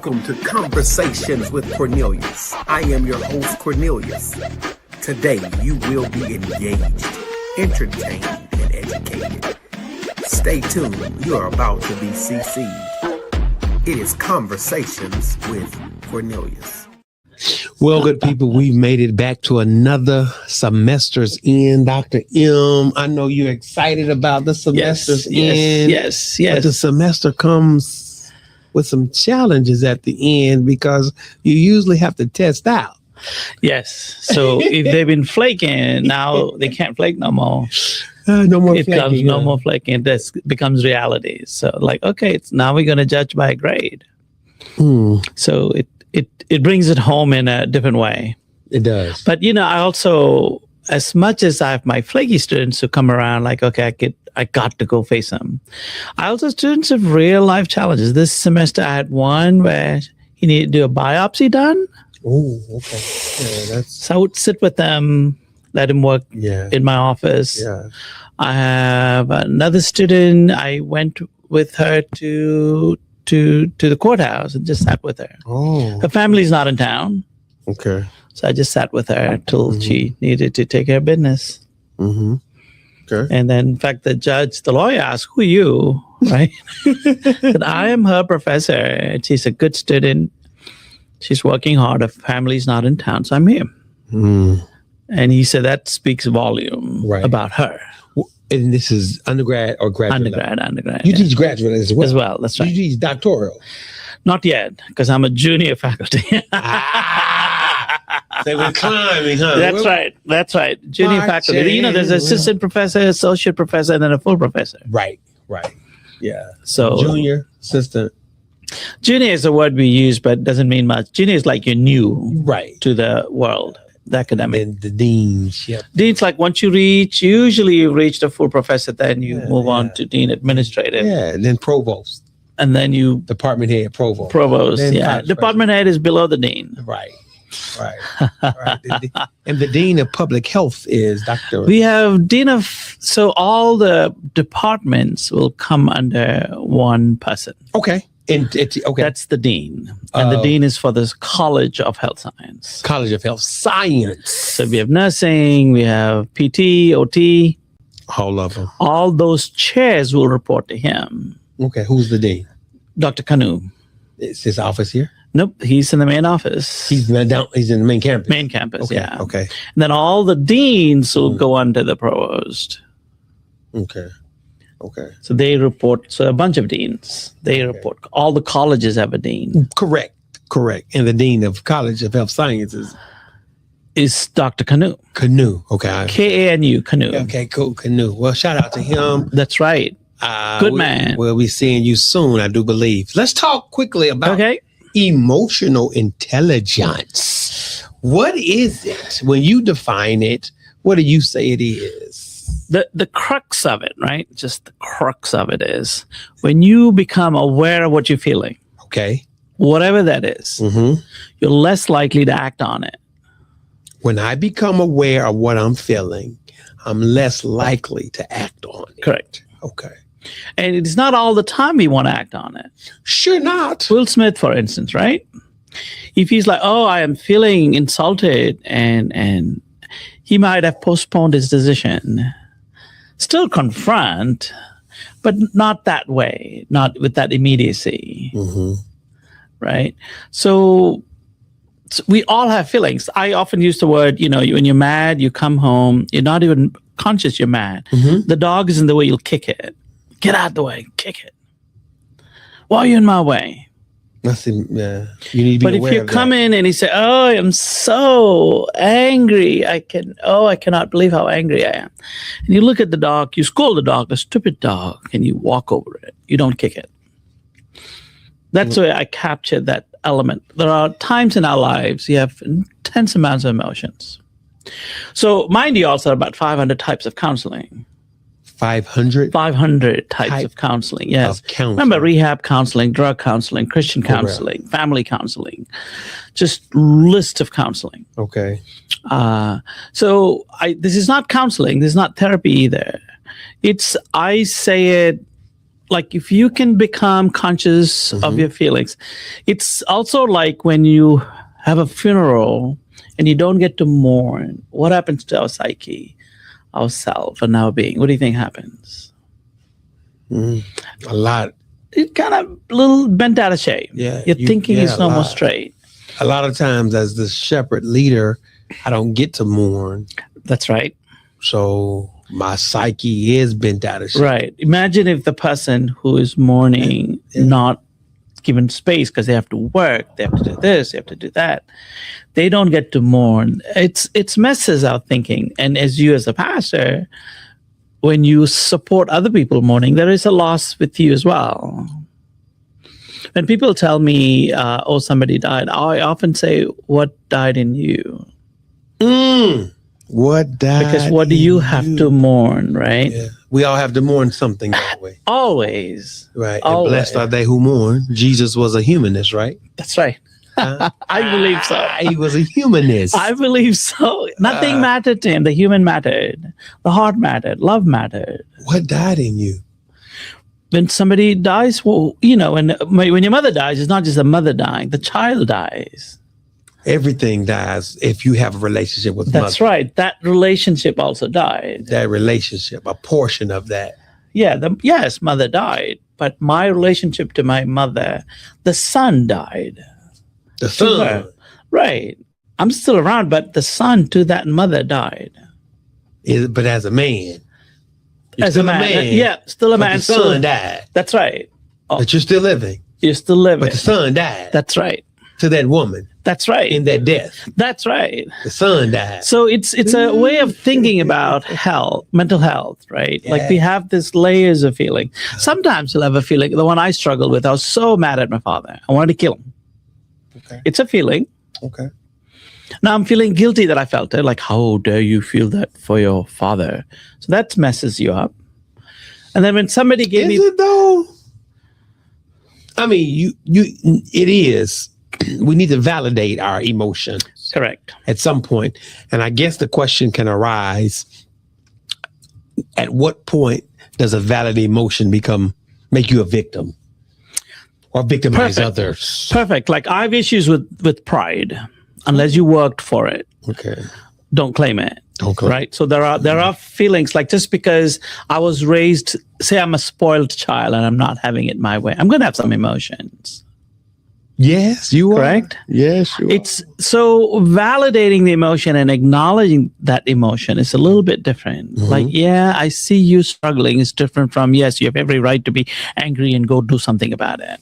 Welcome to Conversations with Cornelius. I am your host, Cornelius. Today, you will be engaged, entertained, and educated. Stay tuned. You are about to be CC'd. It is Conversations with Cornelius. Well, good people, we've made it back to another semester's end. Dr. M, I know you're excited about the semester's end. Yes. But the semester comes with some challenges at the end because you usually have to test out. Yes. So if they've been flaking, now they can't flake no more. No more It flaking. comes no more flaking. This becomes reality. So like, okay, now we're going to judge by grade. So it brings it home in a different way. It does. But, I also, as much as I have my flaky students who come around like, okay, I got to go face them. I also have students have real life challenges. This semester I had one where he needed to do a biopsy done. Oh, okay. Yeah, So I would sit with them, let him work in my office. Yeah. I have another student. I went with her to the courthouse and just sat with her. Oh. Her family's not in town. Okay. So I just sat with her until she needed to take care of business. Mm-hmm. Okay. And then, in fact, the lawyer asked, who are you? Right? And I am her professor. And she's a good student. She's working hard. Her family's not in town. So I'm here. And he said that speaks volume about her. And this is undergrad or graduate? Undergrad. You teach graduate as well? As well, that's right. You teach doctoral? Not yet, because I'm a junior faculty. They were climbing, huh? That's right. Junior faculty. There's an assistant professor, associate professor, and then a full professor. Right. Yeah. So junior, assistant. Junior is a word we use, but doesn't mean much. Junior is like you're new to the world, the academic. And the deans, Dean's like once you usually you've reached a full professor, then you move on to dean administrative. Yeah, and then provost. And then you... Department head, provost. Department head is below the dean. Right. And the dean of public health is Dr. We have dean of... So all the departments will come under one person. Okay. And it's okay. That's the dean. And the dean is for this College of Health Science. College of Health Science. So we have nursing, we have PT, OT. All of them. All those chairs will report to him. Okay. Who's the dean? Dr. Kanu. Is his office here? Nope. He's in the main office. He's in the main campus. Main campus, yeah. Okay. And then all the deans will go under the provost. Okay. So they report. So a bunch of deans. They report. All the colleges have a dean. Correct. And the dean of College of Health Sciences is Dr. Kanu. Okay. Kanu. Kanu. Okay. Cool. Kanu. Well, shout out to him. That's right. Good man. We'll be seeing you soon, I do believe. Let's talk quickly about emotional intelligence. What is it? When you define it, what do you say it is? The crux of it, right? Just the crux of it is when you become aware of what you're feeling. Okay. Whatever that is, you're less likely to act on it. When I become aware of what I'm feeling, I'm less likely to act on it. Correct. Okay. And it's not all the time we want to act on it. Sure not. Will Smith, for instance, right? If he's like, oh, I am feeling insulted, and he might have postponed his decision. Still confront, but not that way, not with that immediacy. Right? So we all have feelings. I often use the word, when you're mad, you come home, you're not even conscious you're mad. The dog is in the way, you'll kick it. Get out the way, kick it. Why are you in my way? You need to be but if you come in and you say, oh, I am so angry. I cannot believe how angry I am. And you look at the dog, you scold the dog, the stupid dog, and you walk over it. You don't kick it. That's the way I capture that element. There are times in our lives you have intense amounts of emotions. So mind you, also about 500 types of counseling. 500? 500 types of counseling, yes. Remember, rehab counseling, drug counseling, Christian counseling, family counseling, just list of counseling. Okay. So this is not counseling. This is not therapy either. I say it like if you can become conscious of your feelings, it's also like when you have a funeral and you don't get to mourn, what happens to our psyche, our self, and our being? What do you think happens? A lot. It kind of a little bent out of shape. Yeah, Your thinking is no more lot. straight. A lot of times as the shepherd leader, I don't get to mourn. That's right. So my psyche is bent out of shape. Right. Imagine if the person who is mourning not given space because they have to work, they have to do this, they have to do that. They don't get to mourn. It's messes our thinking. And as you as a pastor, when you support other people mourning, there is a loss with you as well. When people tell me, oh, somebody died, I often say, what died in you? What died? Because what do you have to mourn, right? Yeah. We all have to mourn something that way. Always. Right. Always. And blessed are they who mourn. Jesus was a humanist, right? That's right. I believe so. He was a humanist. I believe so. Nothing mattered to him. The human mattered. The heart mattered. Love mattered. What died in you? When somebody dies, well, you know, when your mother dies, it's not just the mother dying. The child dies. Everything dies if you have a relationship with mother. That's right. That relationship also died. That relationship, a portion of that. Yeah. Yes, mother died. But my relationship to my mother, the son died. The son. Right. I'm still around, but the son to that mother died. But as a man. As a man. Yeah, still a man. The son died. That's right. But you're still living. You're still living. But the son died. That's right. To that woman. That's right. In that death. That's right. The son died. So it's a way of thinking about health, mental health, right? Yeah. Like we have these layers of feeling. Sometimes you'll have a feeling. The one I struggled with, I was so mad at my father. I wanted to kill him. Okay. It's a feeling. Okay. Now I'm feeling guilty that I felt it. Like, how dare you feel that for your father? So that messes you up. And then when somebody gave me... Is it though? I mean, it is. We need to validate our emotions. Correct. At some point. And I guess the question can arise, at what point does a valid emotion make you a victim? Or victimize others? Perfect. Like I have issues with pride. Unless you worked for it. Okay. Don't claim it. Okay. Right. So there are feelings like just because I was raised, say I'm a spoiled child and I'm not having it my way, I'm going to have some emotions. Yes, you are. Correct? Yes, you are. It's so validating the emotion and acknowledging that emotion is a little bit different. Mm-hmm. Like, yeah, I see you struggling. It's different from, yes, you have every right to be angry and go do something about it.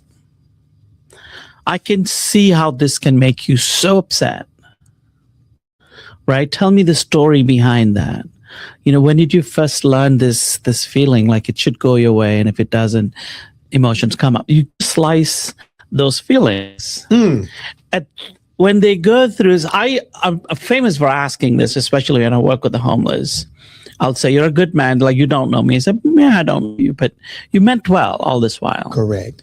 I can see how this can make you so upset. Right? Tell me the story behind that. You know, when did you first learn this feeling like it should go your way, and if it doesn't, emotions come up. You slice those feelings. When they go through, I'm famous for asking this, especially when I work with the homeless. I'll say, you're a good man, like you don't know me. I say, yeah, I don't know you, but you meant well all this while. Correct.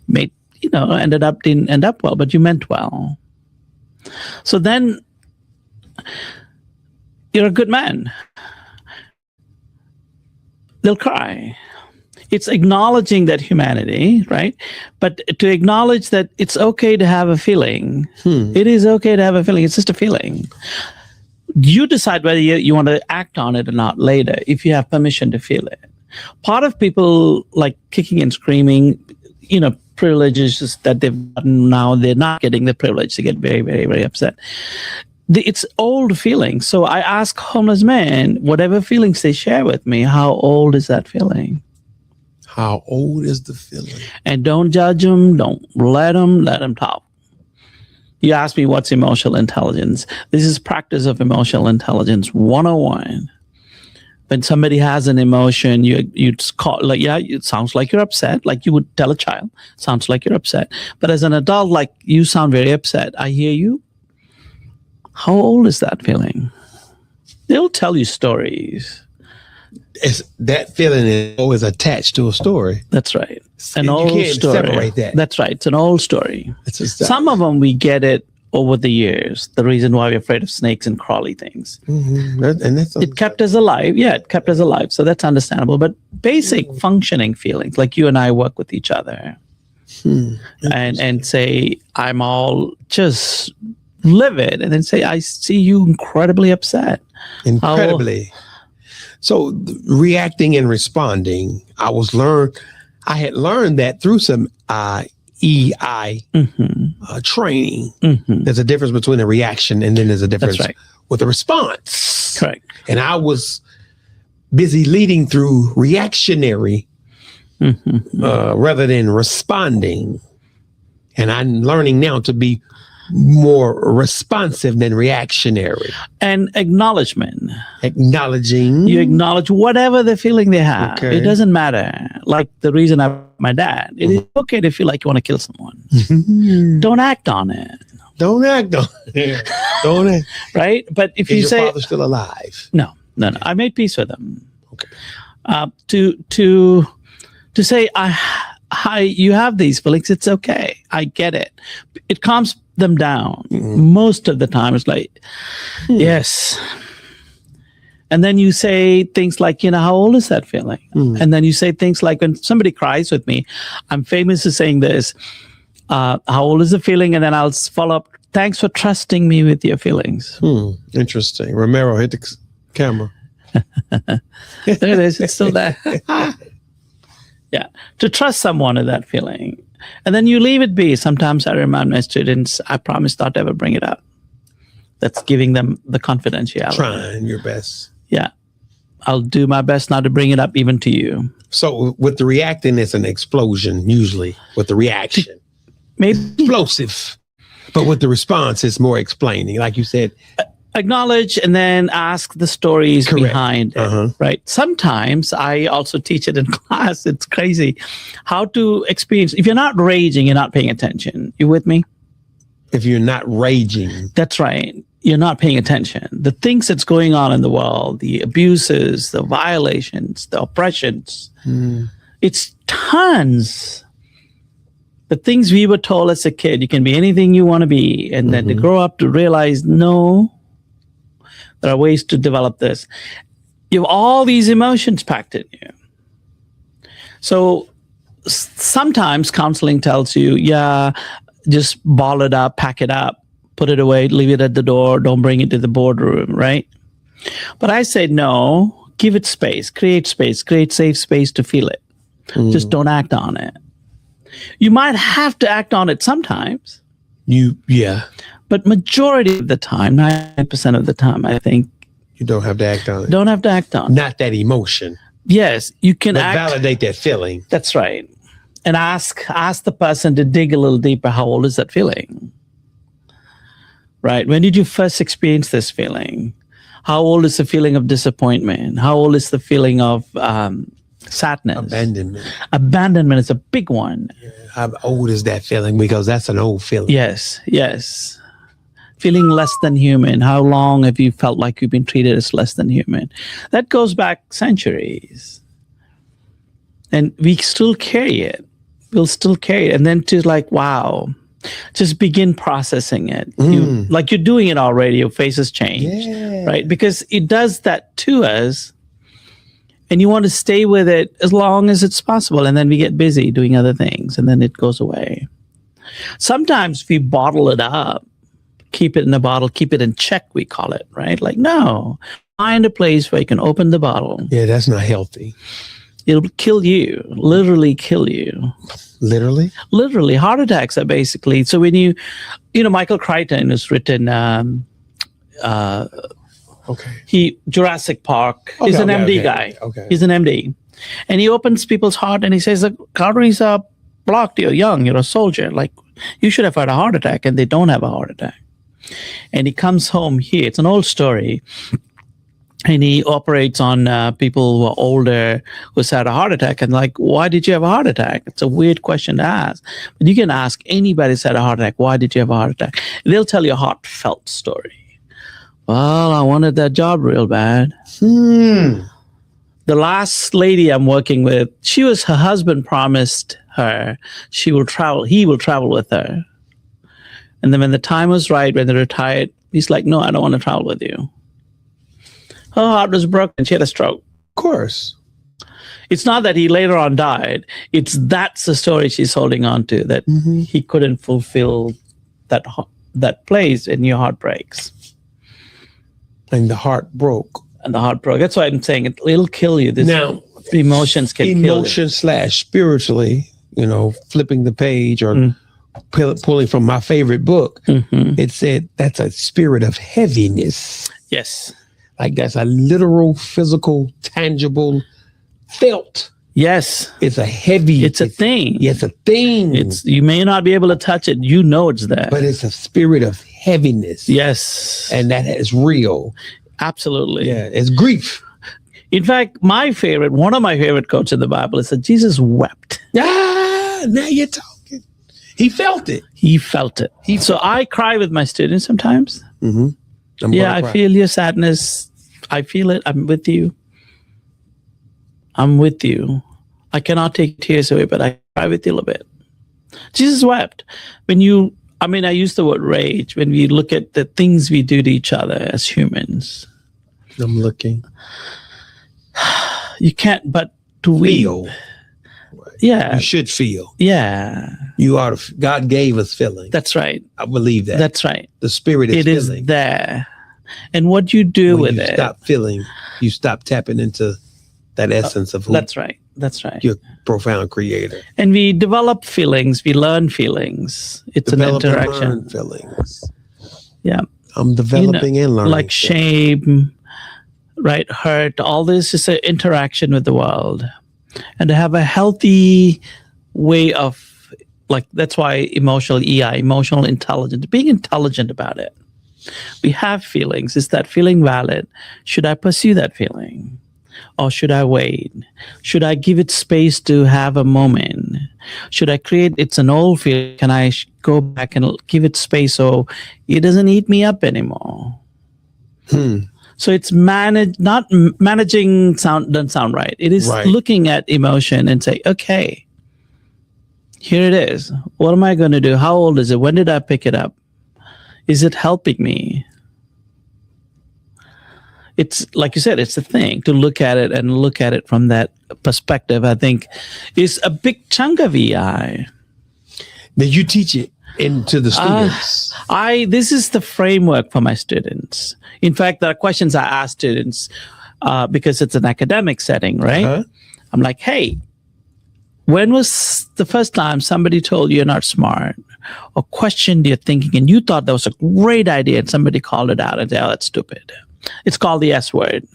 Didn't end up well, but you meant well. So then you're a good man. They'll cry. It's acknowledging that humanity, right? But to acknowledge that it's okay to have a feeling. It is okay to have a feeling. It's just a feeling. You decide whether you want to act on it or not later, if you have permission to feel it. Part of people like kicking and screaming, privileges that they've gotten now, they're not getting the privilege. They get very, very, very upset. It's old feelings. So I ask homeless men, whatever feelings they share with me, how old is that feeling? How old is the feeling? And don't judge them. Don't let them talk. You ask me what's emotional intelligence. This is practice of emotional intelligence 101. When somebody has an emotion, you call, like, yeah, it sounds like you're upset, like you would tell a child, sounds like you're upset. But as an adult, like, you sound very upset. I hear you. How old is that feeling? They'll tell you stories. That feeling is always attached to a story. That's right. An old you can't story. Separate that. That's right. It's an old story. Some of them we get it over the years. The reason why we're afraid of snakes and crawly things. And that's It kept us alive. Yeah, it kept us alive. So that's understandable. But basic functioning feelings, like you and I work with each other and say, I'm all just livid. And then say, I see you incredibly upset. Incredibly. So reacting and responding, I had learned that through some EI training. There's a difference between a reaction and then there's a difference with a response. Correct. And I was busy leading through reactionary rather than responding. And I'm learning now to be more responsive than reactionary. And acknowledgement. Acknowledging. You acknowledge whatever the feeling they have. Okay. It doesn't matter. Like the reason my dad, it is okay to feel like you want to kill someone. Don't act on it. Don't act on it. Don't act. Right? But if Is you your say, father still alive? No. I made peace with him. Okay. To say, you have these feelings, it's okay. I get it. It calms them down. Most of the time it's like, yes. And then you say things like, how old is that feeling? And then you say things like, when somebody cries with me, I'm famous for saying this, how old is the feeling? And then I'll follow up, thanks for trusting me with your feelings. Interesting. Romero, hit the camera. There it is. It's still there. Yeah. To trust someone in that feeling. And then you leave it be. Sometimes I remind my students, I promise not to ever bring it up. That's giving them the confidentiality. Trying your best. Yeah. I'll do my best not to bring it up even to you. So with the reacting, it's an explosion, usually, with the reaction. Maybe explosive. But with the response, it's more explaining. Like you said. Acknowledge and then ask the stories behind it, right? Sometimes I also teach it in class. It's crazy how to experience. If you're not raging, you're not paying attention. You with me? If you're not raging. That's right. You're not paying attention. The things that's going on in the world, the abuses, the violations, the oppressions, it's tons. The things we were told as a kid, you can be anything you want to be. And then to grow up to realize, no, there are ways to develop this. You have all these emotions packed in you. So sometimes counseling tells you, just ball it up, pack it up, put it away, leave it at the door, don't bring it to the boardroom, right? But I say, no, give it space, create safe space to feel it. Just don't act on it. You might have to act on it sometimes. But majority of the time, 90% of the time, I think you don't have to act on it. Don't have to act on it. Not that emotion. Yes, you can validate that feeling. That's right. And ask the person to dig a little deeper. How old is that feeling? Right? When did you first experience this feeling? How old is the feeling of disappointment? How old is the feeling of sadness? Abandonment is a big one. How old is that feeling? Because that's an old feeling. Yes. Feeling less than human. How long have you felt like you've been treated as less than human? That goes back centuries. And we still carry it. We'll still carry it. And then to wow, just begin processing it. Like you're doing it already, your face has changed, right? Because it does that to us. And you want to stay with it as long as it's possible. And then we get busy doing other things and then it goes away. Sometimes we bottle it up, keep it in a bottle, keep it in check, we call it, right? Like, no, find a place where you can open the bottle. Yeah, that's not healthy. It'll kill you, literally kill you. Literally? Literally. Heart attacks are basically, so when Michael Crichton has written, Jurassic Park. He's an MD guy. Okay. He's an MD. And he opens people's heart and he says, the arteries are blocked. You're young. You're a soldier. Like, you should have had a heart attack. And they don't have a heart attack. And he comes home here. It's an old story. And he operates on people who are older who's had a heart attack. And like, why did you have a heart attack? It's a weird question to ask. But you can ask anybody who's had a heart attack, why did you have a heart attack? They'll tell you a heartfelt story. Well, I wanted that job real bad. The last lady I'm working with, her husband promised her he will travel with her. And then when the time was right, when they retired, he's like, no, I don't want to travel with you. Her heart was broken. She had a stroke. Of course. It's not that he later on died. That's the story she's holding on to, that he couldn't fulfill that place, and your heart breaks. And the heart broke. And the heart broke. That's why I'm saying it'll kill you. Now, emotions can kill you. Emotion / spiritually, flipping the page or pulling from my favorite book, it said that's a spirit of heaviness. Yes. Like that's a literal, physical, tangible, felt. Yes. It's a thing. Yeah, it's a thing. You may not be able to touch it. You know it's there. But it's a spirit of heaviness. Yes. And that is real. Absolutely. Yeah, it's grief. In fact, one of my favorite quotes in the Bible is that Jesus wept. Ah, now you're talking. He felt it. He felt it. So I cry with my students sometimes. Mm-hmm. I feel your sadness. I feel it. I'm with you. I cannot take tears away, but I cry with you a little bit. Jesus wept. I use the word rage when we look at the things we do to each other as humans. I'm looking. You can't but to feel. Yeah. You should feel. Yeah. You ought to. God gave us feeling. That's right. I believe that. That's right. The spirit is feeling. It is there. And what you do when with you it. Stop feeling. You stop tapping into that essence of who. That's right. That's right. Your profound creator. And we develop feelings. We learn feelings. It's develop an interaction. And learn feelings. Yeah. I'm developing and learning. Like shame, right? Hurt. All this is an interaction with the world. And to have a healthy way of, that's why emotional intelligence, being intelligent about it. We have feelings. Is that feeling valid? Should I pursue that feeling? Or should I wait? Should I give it space to have a moment? Should I create, it's an old feeling, can I go back and give it space so it doesn't eat me up anymore? So it's not managing doesn't sound right. It is looking at emotion and say, okay, here it is. What am I going to do? How old is it? When did I pick it up? Is it helping me? It's like you said, it's a thing to look at it from that perspective. I think is a big chunk of EI. Did you teach it into the students? This is the framework for my students. In fact, there are questions I ask students because it's an academic setting, right? I'm like, hey, when was the first time somebody told you you're not smart or questioned your thinking and you thought that was a great idea and somebody called it out and said, oh, that's stupid. It's called the S word.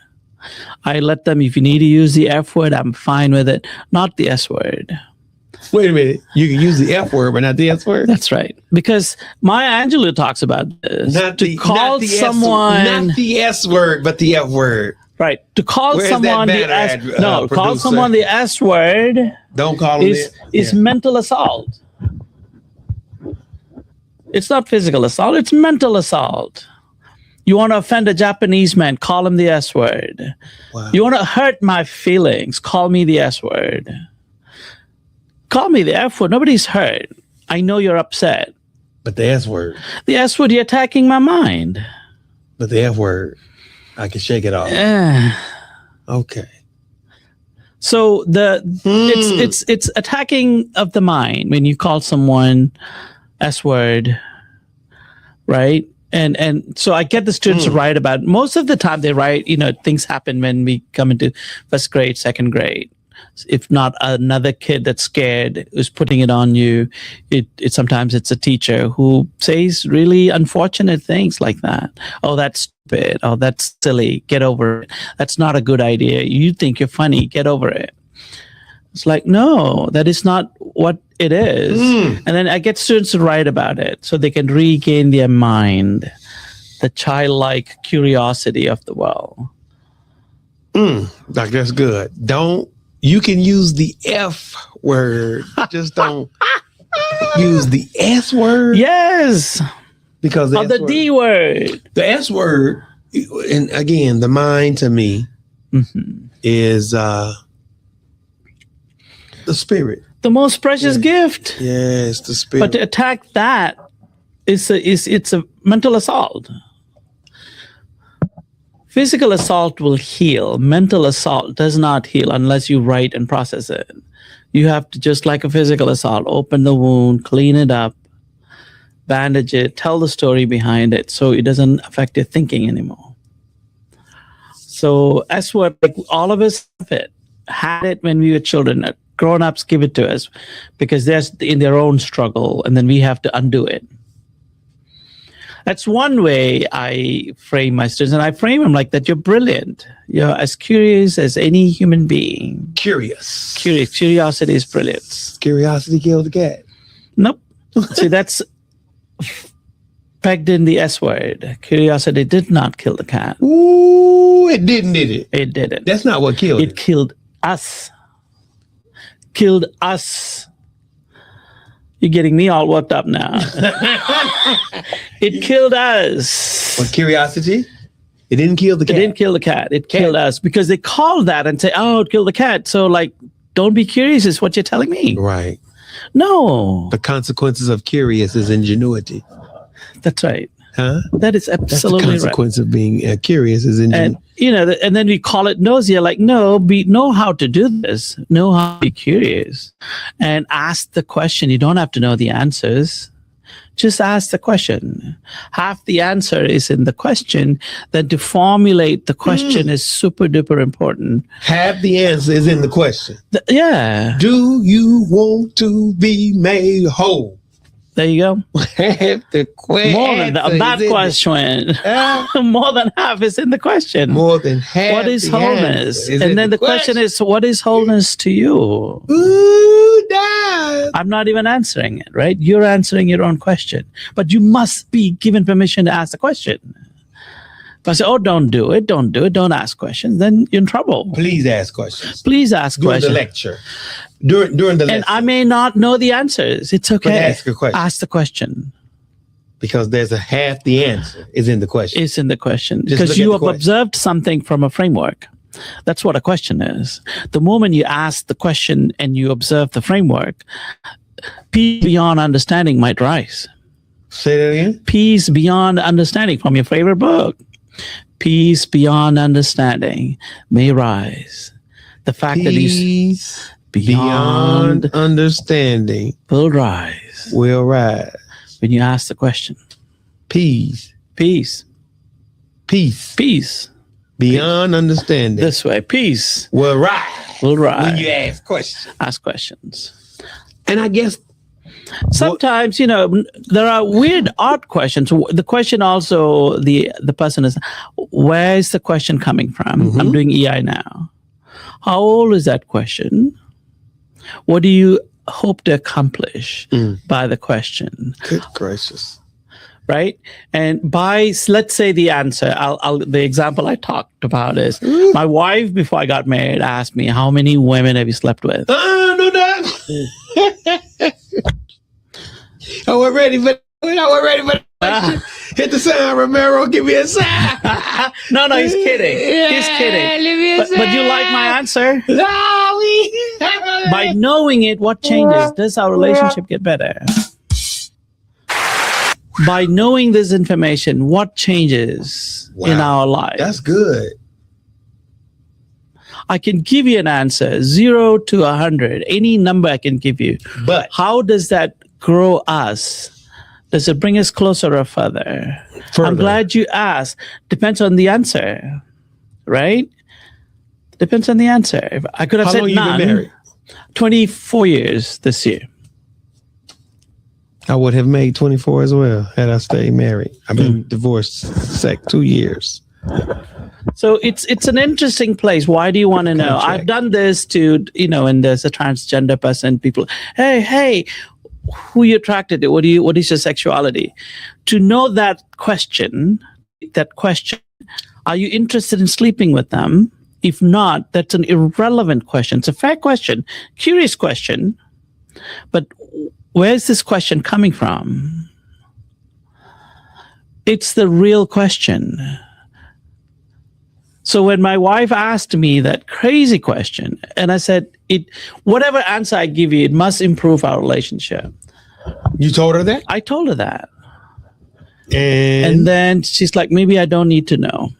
I let them, if you need to use the F word, I'm fine with it. Not the S word. Wait a minute. You can use the F word, but not the S word? That's right. Because Maya Angelou talks about this. Not the S word, but the F word. Right. To call someone the S word. No, call someone the S word. Don't call them is mental assault. It's not physical assault, it's mental assault. You want to offend a Japanese man, call him the S word. Wow. You want to hurt my feelings, call me the S word. Call me the F word. Nobody's hurt. I know you're upset. But the S word. The S word, you're attacking my mind. But the F word, I can shake it off. Okay. So it's attacking of the mind when you call someone S word, right? And so I get the students to write about, most of the time they write, things happen when we come into first grade, second grade. If not another kid that's scared who's putting it on you, sometimes it's a teacher who says really unfortunate things like that. Oh, that's stupid. Oh, that's silly. Get over it. That's not a good idea. You think you're funny. Get over it. It's like, no, that is not what it is. And then I get students to write about it so they can regain their mind, the childlike curiosity of the world. Like, that's good. You can use the F word, just don't use the S word. Yes. Because the D word. The S word, and again, the mind to me is the spirit. The most precious gift. Yes, the spirit. But to attack that it's a mental assault. Physical assault will heal. Mental assault does not heal unless you write and process it. You have to, just like a physical assault, open the wound, clean it up, bandage it, tell the story behind it so it doesn't affect your thinking anymore. So that's what, like, all of us have it, had it when we were children. Grown-ups give it to us because they're in their own struggle, and then we have to undo it. That's one way I frame my students, and I frame them like that. You're brilliant. You're as curious as any human being. Curious. Curiosity is brilliance. Curiosity killed the cat. Nope. See, that's pegged in the S word. Curiosity did not kill the cat. Ooh, it didn't, did it? It didn't. That's not what killed it. It killed us. Killed us. You're getting me all worked up now. It killed us. What, curiosity? It didn't kill the cat. It didn't kill the cat. It killed us because they call that and say, "Oh, it killed the cat." So, like, don't be curious is what you're telling me. Right. No. The consequences of curious is ingenuity. That's right. Huh? That is That's the absolutely right. consequence of being curious is ingenuity. And and then we call it nausea. Like, no, know how to do this. Know how to be curious, and ask the question. You don't have to know the answers. Just ask the question. Half the answer is in the question. Then to formulate the question is super duper important. Half the answer is in the question. Yeah. Do you want to be made whole? There you go. Half the question. More than that question. More than half is in the question. More than half. What is the wholeness? is And then the question is, what is wholeness to you? Ooh, Dad. I'm not even answering it, right? You're answering your own question. But you must be given permission to ask the question. If I say, "Oh, don't do it, don't ask questions," then you're in trouble. Please ask questions. Please ask During questions. the lecture. During the lesson. And I may not know the answers. It's okay. But ask a question. Ask the question. Because there's a half the answer is in the question. It's in the question. Just Because look you at the have question. observed something from a framework. That's what a question is. The moment you ask the question and you observe the framework, peace beyond understanding might rise. Say that again. Peace beyond understanding from your favorite book. Peace beyond understanding may rise. The fact that he's Peace beyond understanding will rise will rise. when you ask the question. Peace. Peace. Peace. Peace. Beyond understanding This way. Peace will rise. will rise. When you ask questions. Ask questions. And I guess Sometimes, there are weird, odd questions. The question also, the person is, where is the question coming from? I'm doing EI now. How old is that question? What do you hope to accomplish by the question? good gracious. Right? And by, let's say the answer, the example I talked about is, my wife, before I got married, asked me, how many women have you slept with? No, that. I was ready for the question. Hit the sign, Romero. Give me a sign. No, he's kidding. He's kidding. But you like my answer? By knowing it, what changes? Does our relationship get better? By knowing this information, what changes in our life? That's good. I can give you an answer, 0 to 100, any number I can give you. But how does that grow us? Does it bring us closer or further? I'm glad you asked. Depends on the answer, right? Depends on the answer. If I could have said none. none. You been married? 24 years this year. I would have made 24 as well had I stayed married. I've been divorced 2 years. So it's an interesting place. Why do you want to know? Contract. I've done this to, and there's a transgender person, people, hey, who you attracted to? What is your sexuality? To know that question, are you interested in sleeping with them? If not, that's an irrelevant question. It's a fair question, curious question, but where's this question coming from? It's the real question. So when my wife asked me that crazy question, and I said, whatever answer I give you, it must improve our relationship. You told her that? I told her that. And then she's like, maybe I don't need to know.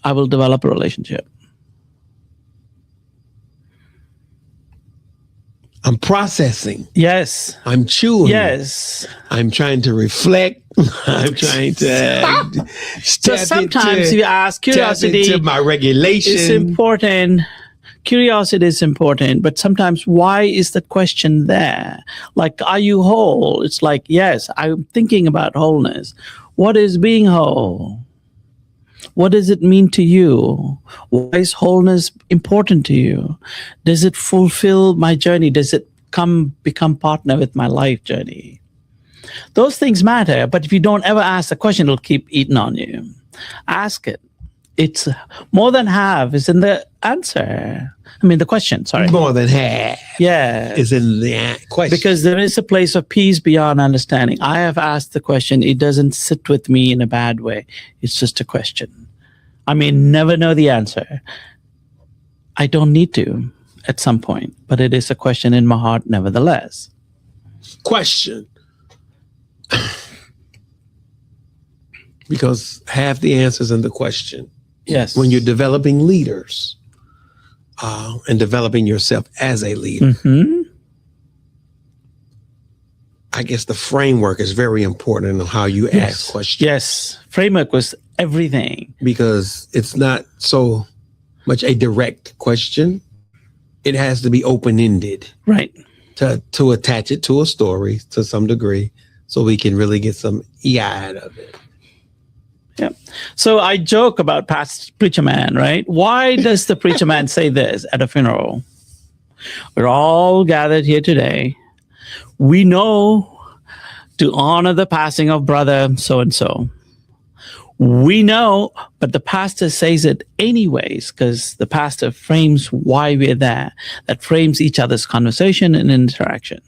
I will develop a relationship. I'm processing. Yes. I'm chewing. Yes. I'm trying to reflect. I'm trying to So sometimes you ask, curiosity into my regulation. is important. Curiosity is important, but sometimes why is the question there? Like, are you whole? It's like, yes, I'm thinking about wholeness. What is being whole? What does it mean to you? Why is wholeness important to you? Does it fulfill my journey? Does it become partner with my life journey? Those things matter, but if you don't ever ask the question, it'll keep eating on you. Ask it. It's more than half is in the answer. I mean, the question, sorry. More than half. Yeah. Is in the question. Because there is a place of peace beyond understanding. I have asked the question. It doesn't sit with me in a bad way. It's just a question. I may never know the answer. I don't need to at some point, but it is a question in my heart nevertheless. Question. Because half the answers in the question. Yes. When you're developing leaders and developing yourself as a leader, I guess the framework is very important on how you ask questions. Yes. Framework was everything. Because it's not so much a direct question. It has to be open-ended. Right. To attach it to a story to some degree so we can really get some EI out of it. Yeah. So I joke about past preacher man, right? Why does the preacher man say this at a funeral? We're all gathered here today. We know to honor the passing of brother so-and-so. We know, but the pastor says it anyways because the pastor frames why we're there. That frames each other's conversation and interaction.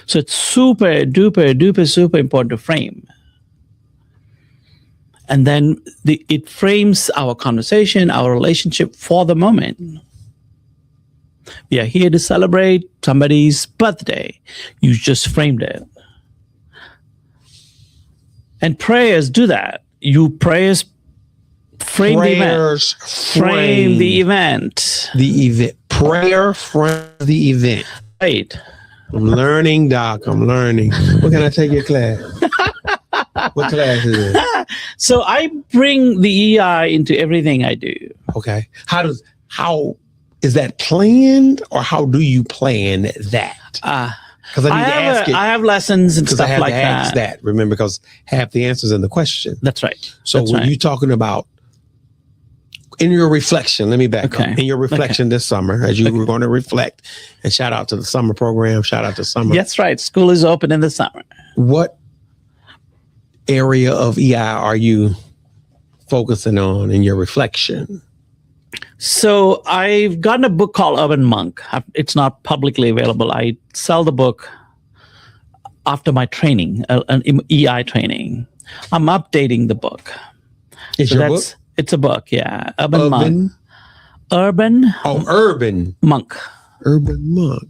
So it's super important to frame. And then it frames our conversation, our relationship for the moment. We are here to celebrate somebody's birthday. You just framed it. And prayers do that. Prayers frame the event. Frame the event. The event. Prayer frame the event. Right. I'm learning, Doc. I'm learning. What can I take your class? What class is it? So I bring the EI into everything I do. Okay. How is that planned, or how do you plan that? Because I need to ask it. I have lessons and stuff like that. Ask that. Remember, because half the answers in the question. That's right. So when you're talking about in your reflection, let me back up. In your reflection this summer, as you were going to reflect, and shout out to the summer program, shout out to summer. That's right. School is open in the summer. What area of EI are you focusing on in your reflection? So I've gotten a book called Urban Monk. It's not publicly available. I sell the book after my training, an EI training. I'm updating the book. It's your book? It's a book, yeah. Urban Monk. Urban. Oh, Urban Monk. Urban Monk.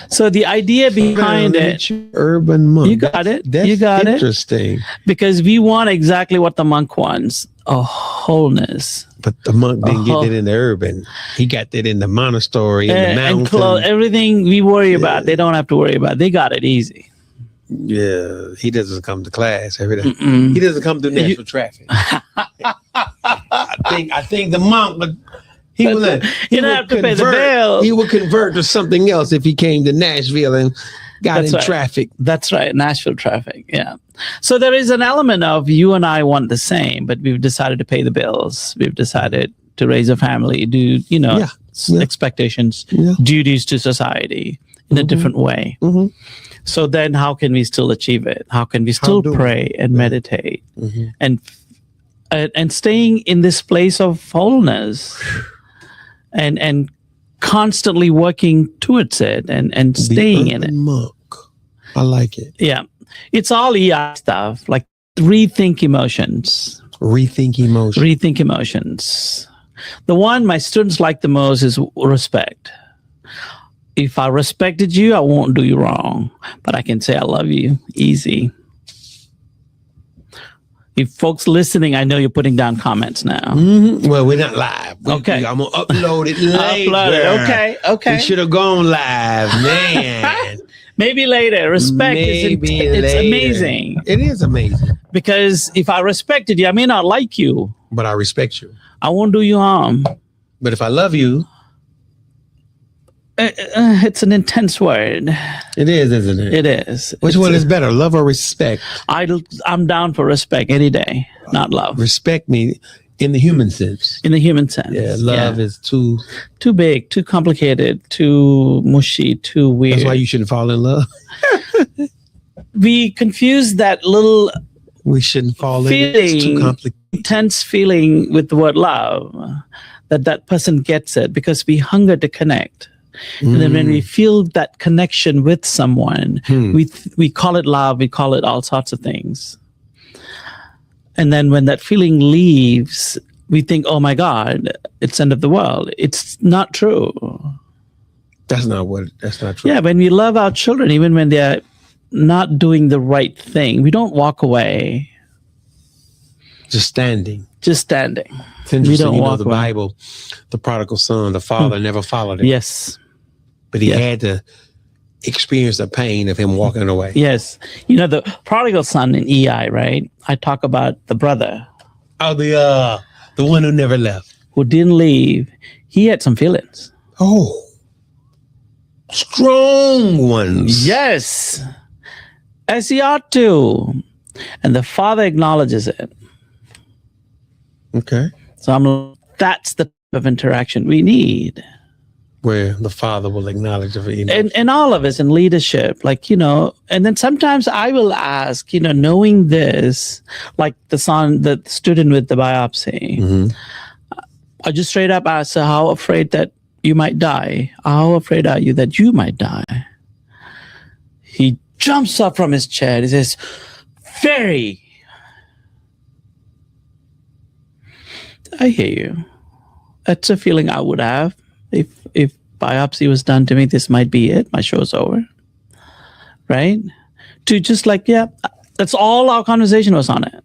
So the idea behind it. Urban Monk. You got it. That's you got interesting. Because we want exactly what the monk wants, a wholeness. But the monk didn't get it in the urban. He got that in the monastery, in the mountain. And everything we worry about, they don't have to worry about. They got it easy. Yeah, he doesn't come to class every day. He doesn't come through Nashville traffic. I think the monk would. He don't have to pay the bill. He would convert to something else if he came to Nashville and got in traffic. That's right, Nashville traffic. Yeah. So there is an element of you and I want the same, but we've decided to pay the bills. We've decided to raise a family, do expectations, duties to society in a different way. So then, how can we still achieve it? How can we still pray and meditate and staying in this place of wholeness? And constantly working towards it and staying in it. Monk. I like it. Yeah. It's all EI stuff, like rethink emotions. Rethink emotions. The one my students like the most is respect. If I respected you, I won't do you wrong, but I can say I love you. Easy. If folks listening, I know you're putting down comments now. Mm-hmm. Well, we're not live. Okay. I'm going to upload it later. Upload it. Okay. We should have gone live, man. Maybe later. Respect it's amazing. It is amazing. Because if I respected you, I may not like you. But I respect you. I won't do you harm. But if I love you. It's an intense word. It is, isn't it? It is. Which one is better, love or respect? I'm down for respect any day, not love. Respect me in the human sense. In the human sense. Yeah, love is too big, too complicated, too mushy, too weird. That's why you shouldn't fall in love. We confuse that little we shouldn't fall in it. It's too complicated. Intense feeling with the word love, that person gets it because we hunger to connect. And then when we feel that connection with someone, we call it love, we call it all sorts of things. And then when that feeling leaves, we think, oh my God, it's end of the world. It's not true. That's not true. Yeah, when we love our children, even when they're not doing the right thing, we don't walk away. Just standing. It's interesting. We don't walk the away. Bible, the prodigal son, the father never followed him. Yes. But he had to experience the pain of him walking away. Yes. You know, the prodigal son in EI, right? I talk about the brother. Oh, the one who never left. Who didn't leave. He had some feelings. Oh. Strong ones. Yes. As he ought to. And the father acknowledges it. Okay. So that's the type of interaction we need. Where the father will acknowledge of it. And all of us in leadership, and then sometimes I will ask, knowing this, like the student with the biopsy, I just straight up ask her, how afraid that you might die? How afraid are you that you might die? He jumps up from his chair. He says, very. I hear you. That's a feeling I would have. If biopsy was done to me, this might be it. My show's over. Right? To just that's all our conversation was on it.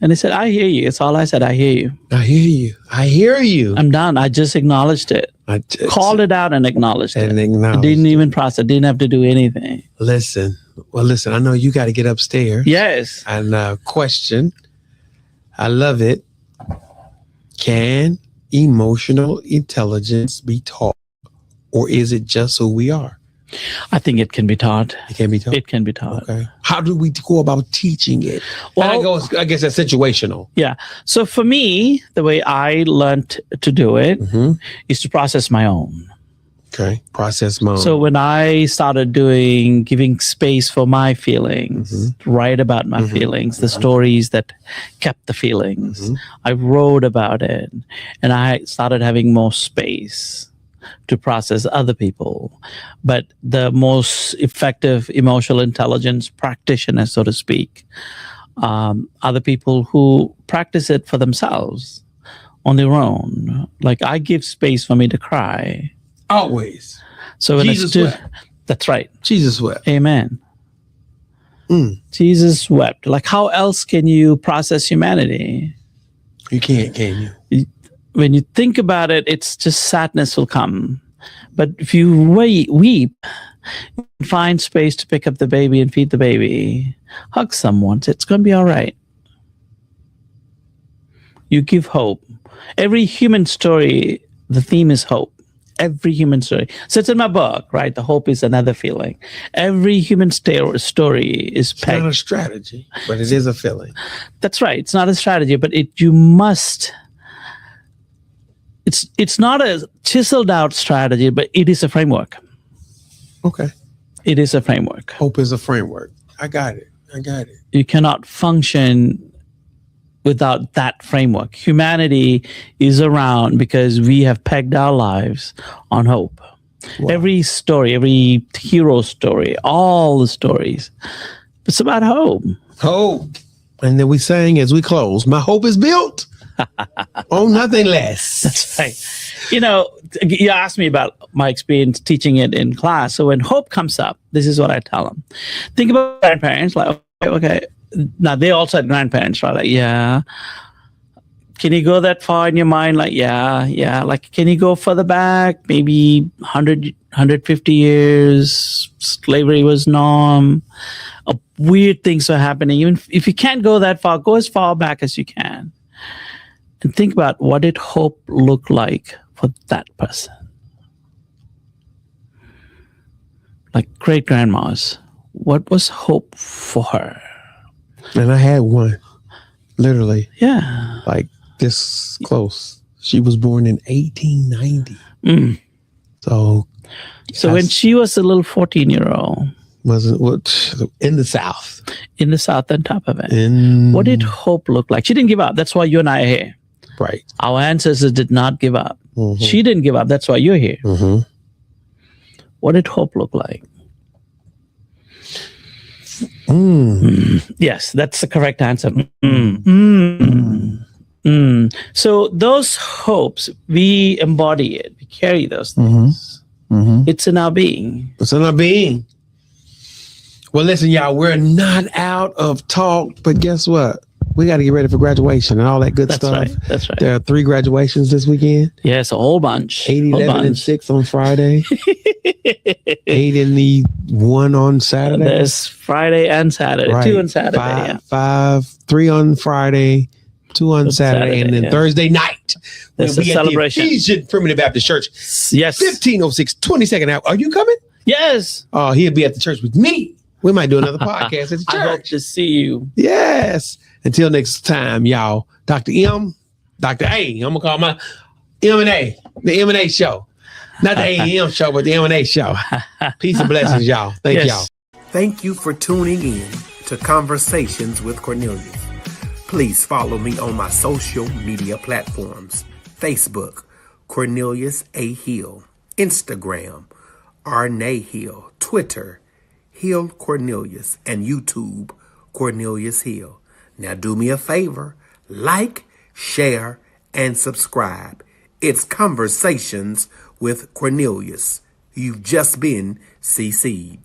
And he said, I hear you. It's all I said. I hear you. I hear you. I'm done. I just acknowledged it. I called it out and acknowledged it. I didn't even process. Didn't have to do anything. Listen. I know you got to get upstairs. Yes. And question. I love it. Can emotional intelligence be taught, or is it just who we are? I think it can be taught. It can be taught? It can be taught. Okay. How do we go about teaching it? Well, I guess that's situational. Yeah. So for me, the way I learned to do it is to process my own. Okay. Process my own. So when I started giving space for my feelings, write about my feelings, the stories that kept the feelings, I wrote about it, and I started having more space to process other people. But the most effective emotional intelligence practitioners, so to speak, are the people who practice it for themselves on their own. Like I give space for me to cry. Always. So when Jesus wept. That's right. Jesus wept. Amen. Jesus wept. Like how else can you process humanity? You can't, can you? When you think about it, it's just sadness will come. But if you weep, find space to pick up the baby and feed the baby, hug someone, it's going to be all right. You give hope. Every human story, the theme is hope. Every human story. So it's in my book, right? The hope is another feeling. Every human story is pegged. It's not a strategy, but it is a feeling. That's right. It's not a strategy, but you must. It's not a chiseled out strategy, but it is a framework. Okay. It is a framework. Hope is a framework. I got it. You cannot function without that framework. Humanity is around because we have pegged our lives on hope. Wow. Every story, every hero story, all the stories, it's about hope. Hope. And then we sang as we close, my hope is built on nothing less. That's right. You asked me about my experience teaching it in class. So when hope comes up, this is what I tell them. Think about grandparents, like, Okay. Now they also had grandparents, right? Like, yeah. Can you go that far in your mind? Like, yeah. Like, can you go further back? Maybe 100, 150 years, slavery was norm. Weird things are happening. Even if you can't go that far, go as far back as you can. And think about what did hope look like for that person. Like great grandmas, what was hope for her? And I had one, literally. Yeah. Like this close. She was born in 1890. So when she was a little 14-year-old. Wasn't what in the South. In the South on top of it. What did hope look like? She didn't give up. That's why you and I are here. Right. Our ancestors did not give up. She didn't give up. That's why you're here. What did hope look like? Yes, that's the correct answer. So those hopes, we embody it. We carry those things. It's in our being. It's in our being. Well, listen, y'all, we're not out of talk, but guess what? We got to get ready for graduation and all that good stuff. Right. That's right. There are 3 graduations this weekend. Yes, a whole bunch. 8, 11, and 6 on Friday. 8 and the 1 on Saturday. There's Friday and Saturday. Right. 2 on Saturday. 3 on Friday, 2 on Saturday, and then Thursday night. There's a celebration. At the Ephesian Primitive Baptist Church. Yes. 1506, 22nd hour. Are you coming? Yes. Oh, he'll be at the church with me. We might do another podcast at the church. I hope to see you. Yes. Until next time, y'all. Dr. M, Dr. A. I'm going to call my M&A, the M&A show. Not the AM show, but the M&A show. Peace and blessings, y'all. Thank y'all. Thank you for tuning in to Conversations with Cornelius. Please follow me on my social media platforms. Facebook, Cornelius A. Hill. Instagram, Arne Hill. Twitter, Hill Cornelius. And YouTube, Cornelius Hill. Now do me a favor, like, share, and subscribe. It's Conversations with Cornelius. You've just been CC'd.